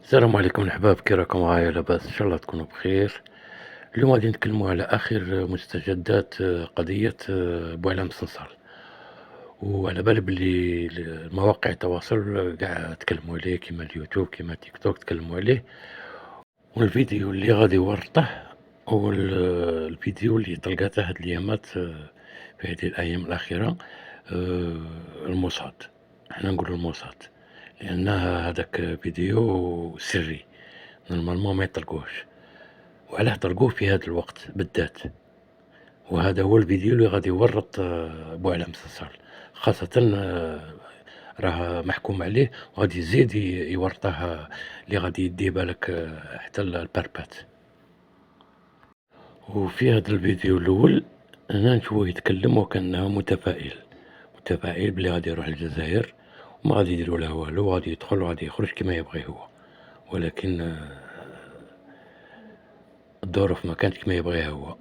السلام عليكم الأحباب، كي راكم؟ معايا لاباس إن شاء الله تكونوا بخير. اليوم غادي نتكلموا على آخر مستجدات قضية بوعلام سنصال، وعلى بالي بلي مواقع التواصل كاع تكلموا عليه، كيما اليوتيوب كيما تيك توك تكلموا عليه. والفيديو اللي غادي يورطه هو الفيديو اللي طلقاته هاد الأيامات في هذه الأيام الأخيرة الموساد. حنا نقولوا الموساد لأن هذاك فيديو سري، نورمالمون ما يطلقوهش. وعلاه طلقوه في هذا الوقت بالذات؟ وهذا هو الفيديو اللي غادي يورط بوعلام سنصال، خاصة راه محكوم عليه وغادي يزيد يورطه اللي غادي يدي بالك حتى البربات. وفي هذا الفيديو الأول أنا نشوفه يتكلم وكأنه متفائل بلي غادي يروح الجزائر وما غادي يديروا له والو، غادي يدخل وغادي يخرج كما يبغي هو، ولكن الظروف ما كانت كما يبغيها هو.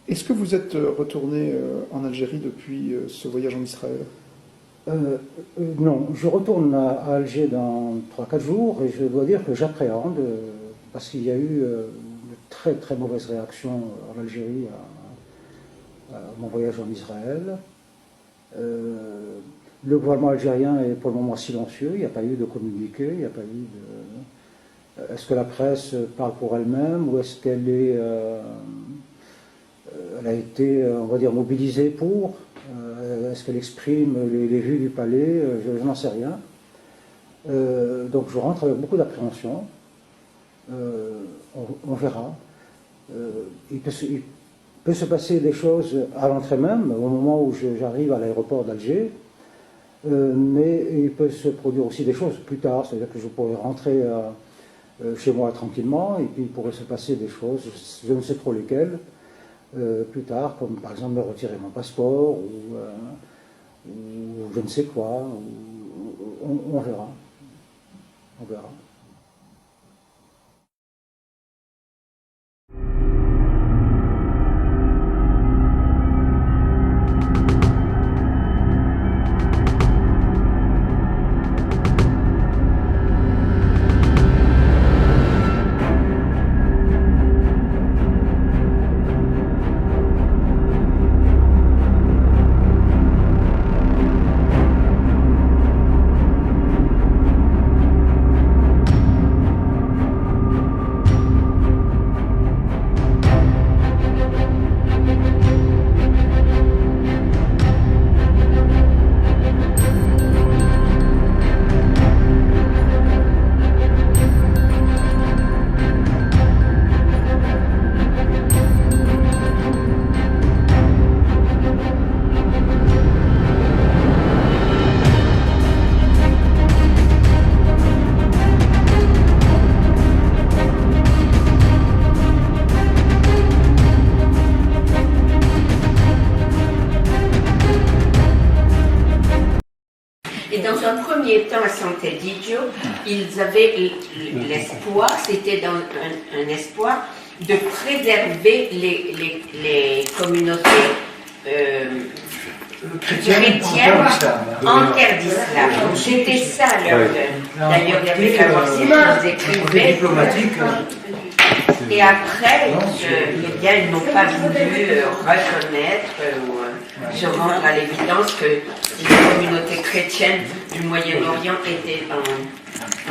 Est-ce que vous êtes retourné en Algérie depuis ce voyage en Israël? Non, je retourne à Alger dans 3-4 jours et je dois dire que j'appréhende parce qu'il y a eu une très très mauvaise réaction en Algérie à mon voyage en Israël. Le gouvernement algérien est pour le moment silencieux, il n'y a pas eu de communiqué, il n'y a pas eu de... Est-ce que la presse parle pour elle-même ou est-ce qu'elle est... elle a été, on va dire, mobilisée pour. Est-ce qu'elle exprime les vues du palais? Je n'en sais rien. Donc je rentre avec beaucoup d'appréhension. On verra. Il peut se passer des choses à l'entrée même, au moment où j'arrive à l'aéroport d'Alger, mais il peut se produire aussi des choses plus tard, c'est-à-dire que je pourrais rentrer chez moi tranquillement, et puis il pourrait se passer des choses, je ne sais trop lesquelles, plus tard, comme par exemple me retirer mon passeport, ou je ne sais quoi, on verra. On verra. Et dans un premier temps, à Sant'Egidio, ils avaient l'espoir, c'était un espoir de préserver les communautés chrétiennes en terre d'islam. C'était ça leur... D'ailleurs, il y avait la voix qui écrivait. Et après, eh bien, ils n'ont pas voulu reconnaître ou se rendre à l'évidence que les communautés chrétiennes du Moyen-Orient étaient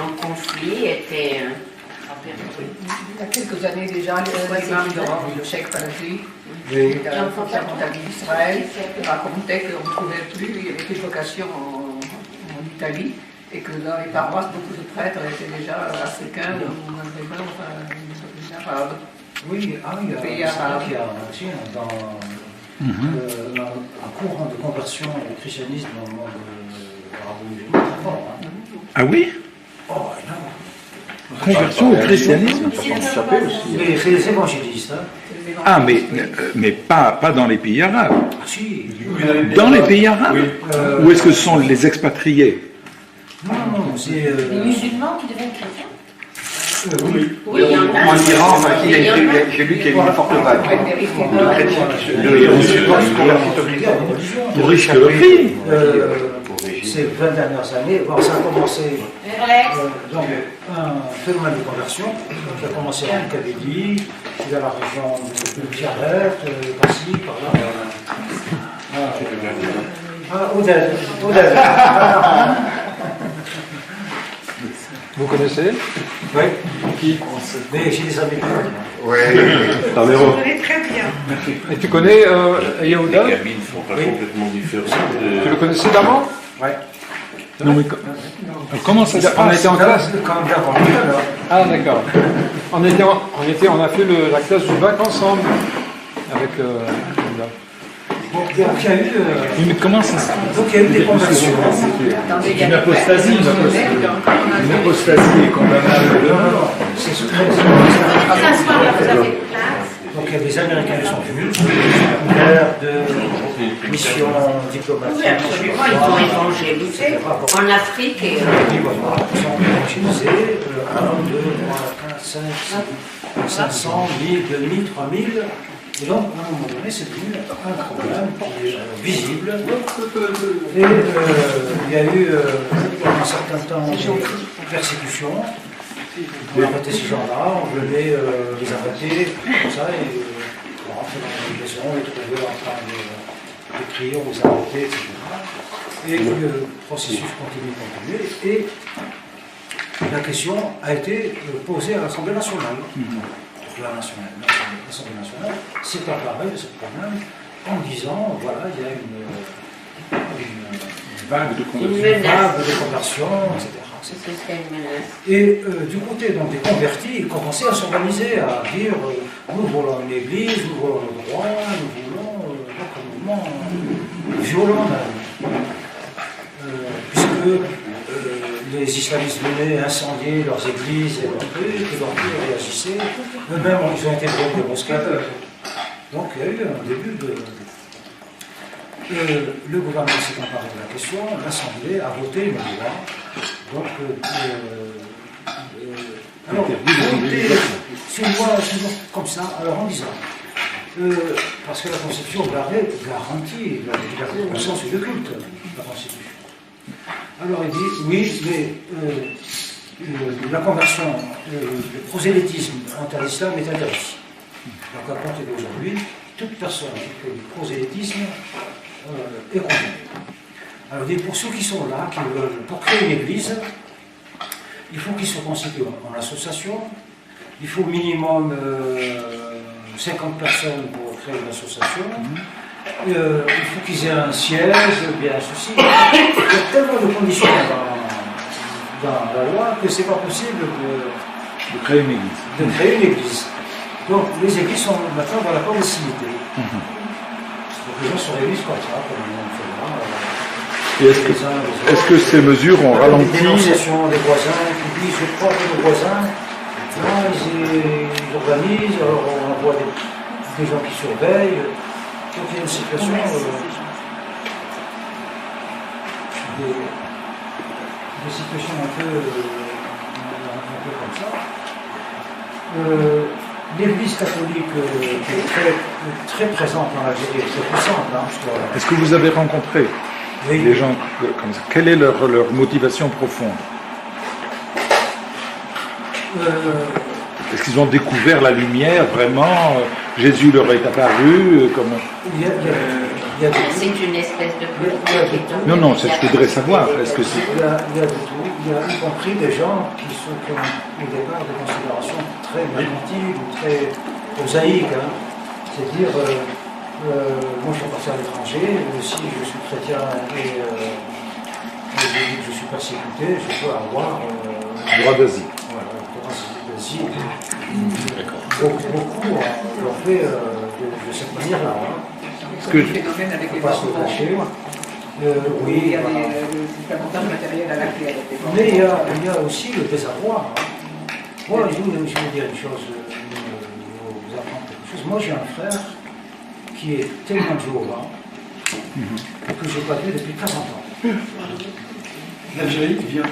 en conflit, étaient... Il y a quelques années déjà, l'imam d'Europe, le cheikh Palazi, un fondateur d'Israël, racontait qu'on ne trouvait plus, il y avait des vocations en Italie, et que dans les paroisses, beaucoup de prêtres étaient déjà africains ou maghrébins, enfin, arabes. Oui, il y a aussi un courant de conversion au christianisme dans le monde arabo-musulman très fort. Hein. Ah oui? Oh, énorme. Conversion au christianisme? Mais c'est les évangélistes. Hein. Ah, mais pas dans les pays arabes. Ah si. Dans les pays arabes? Ou est-ce que ce sont les expatriés? Non, c'est... Les musulmans qui deviennent chrétiens? Oui. Oui, il y en a. En Iran, enfin, Il y en a. j'ai lu qu'il y a eu une forte vague de chrétiens qui se Pour risque le prix. Ces 20 dernières années, bon, ça a commencé donc, un phénomène de conversion qui a commencé en Kabylie, puis dans la région de Pierrette, par-ci, par-là. Oded. Vous connaissez? Oui. Qui? Mais j'ai des amis. Oui. Je connais très bien. Et tu connais Yehuda? Les cabines sont pas complètement différentes. Tu le connaissais d'avant? Oui. Non, mais comment ça se On passe? était en classe. Comme d'avant, alors. Ah d'accord. On a fait la classe du bac ensemble avec Yehuda. Donc il y a eu, Oui, mais comment ça se passe? donc, il y a eu des conversions. Une apostasie est condamnable. Non, c'est ce très Donc il y a des Américains qui sont venus, de missions diplomatiques. Oui, absolument, ils ont évangélisé en Afrique et Ils sont évangélisés, 1, 2, 3, 4, 5, 6, 500, 1000, 2000, 3000. Et donc, à un moment donné, c'est devenu un problème qui est visible. Et il y a eu, pendant un certain temps, des persécutions. On a arrêté ces gens-là, on venait les arrêter, comme ça, et on rentrait dans la maison, on les trouvait en train de crier, on les arrêtait, etc. Et le processus continue. Et la question a été posée à l'Assemblée nationale. L'Assemblée nationale s'est emparée de ce problème en disant voilà, il y a une Vague de conversion, etc. Et du côté donc, des convertis, ils commençaient à s'organiser, à dire nous voulons une église, nous voulons le droit, nous voulons un mouvement violent puisque les islamistes venaient incendier leurs églises et leurs trucs, et l'Empire réagissait. Eux-mêmes, ils ont été brûlés des mosquées. Donc il y a eu un début de. Le gouvernement s'est emparé de la question, l'Assemblée a voté une loi. Donc, alors, c'est une loi comme ça, alors en disant, parce que la Constitution garantit la conscience de culte, la Constitution. Alors il dit, oui, mais la conversion, le prosélytisme envers l'islam est interdit. Donc à compter d'aujourd'hui, toute personne qui fait du prosélytisme est condamnée. Alors il dit, pour ceux qui sont là, qui veulent, pour créer une église, il faut qu'ils se constituent en association, il faut minimum 50 personnes pour créer une association. Il faut qu'ils aient un siège, bien ceci. Il y a tellement de conditions dans la loi que ce n'est pas possible de créer une église. Donc les églises sont maintenant dans la clandestinité. Donc les gens se réunissent comme ça, comme on fait là. Et est-ce que ces mesures ont ralenti? Des dénonciations des voisins qui disent je crois que nos voisins, là, ils organisent, alors on envoie des gens qui surveillent. Donc il y a une situation des situations un peu comme ça. L'Église catholique est très présente en Algérie, c'est puissante. Est-ce que vous avez rencontré des gens comme ça? Quelle est leur motivation profonde? Est-ce qu'ils ont découvert la lumière vraiment? Jésus leur est apparu comme... C'est une espèce de politique. Non, c'est ce que je voudrais savoir. Est-ce que c'est... Il y a de tout. Il y a y compris des gens qui ont au départ des considérations très mercantiles ou très prosaïques. Hein. C'est-à-dire, moi je suis parti à l'étranger, si je suis chrétien et je dis que je suis persécuté, je peux avoir... droit d'asile. Voilà, droit d'asile. Beaucoup l'ont fait de cette manière-là. Hein. Est-ce que le phénomène avec les subventions, oui, il y a davantage de matériel à la clé. Mais il y a aussi le désarroi. Moi, je vais vous dire une chose, vous apprendre quelque chose. Moi, j'ai un frère qui est tellement violent que je n'ai pas vu depuis 40 ans. L'Algérie vient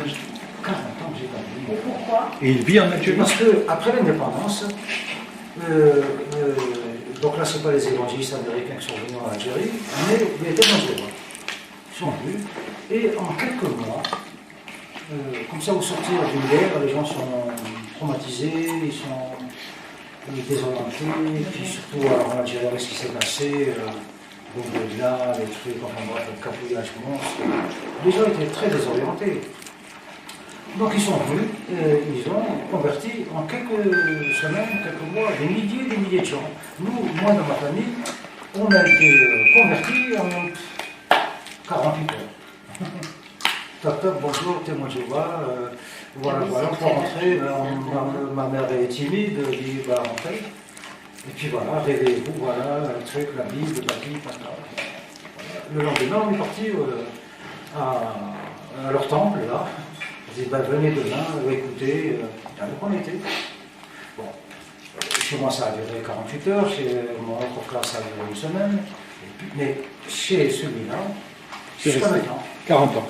40 ans. j'ai compris. Et pourquoi? Et il vit en Algérie? Parce qu'après l'indépendance, donc là, ce pas les évangélistes américains qui sont venus en Algérie, mais les témoins de Jéhovah sont venus, et en quelques mois, comme ça, au sortir d'une guerre, les gens sont traumatisés, ils sont désorientés, et puis surtout, alors, en Algérie, avec ce qui s'est passé, là, les trucs, enfin bref, le capouillage monstre, les gens étaient très désorientés. Donc ils sont venus, ils ont converti en quelques semaines, quelques mois, des milliers de gens. Nous, moi dans ma famille, on a été convertis en 48 heures. Toc toc, bonjour, témoin de Jéhovah, voilà, on peut rentrer, ma mère est timide, elle dit, va rentrer. Et puis voilà, réveillez-vous, voilà, le truc, la Bible, le papier, voilà. Le lendemain, on est parti à leur temple, là. Ils disaient, venez demain, écoutez, donc on était. Bon, chez moi ça a duré 48 heures, chez mon autre frère ça a duré une semaine, mais chez celui-là, jusqu'à maintenant. 40 ans.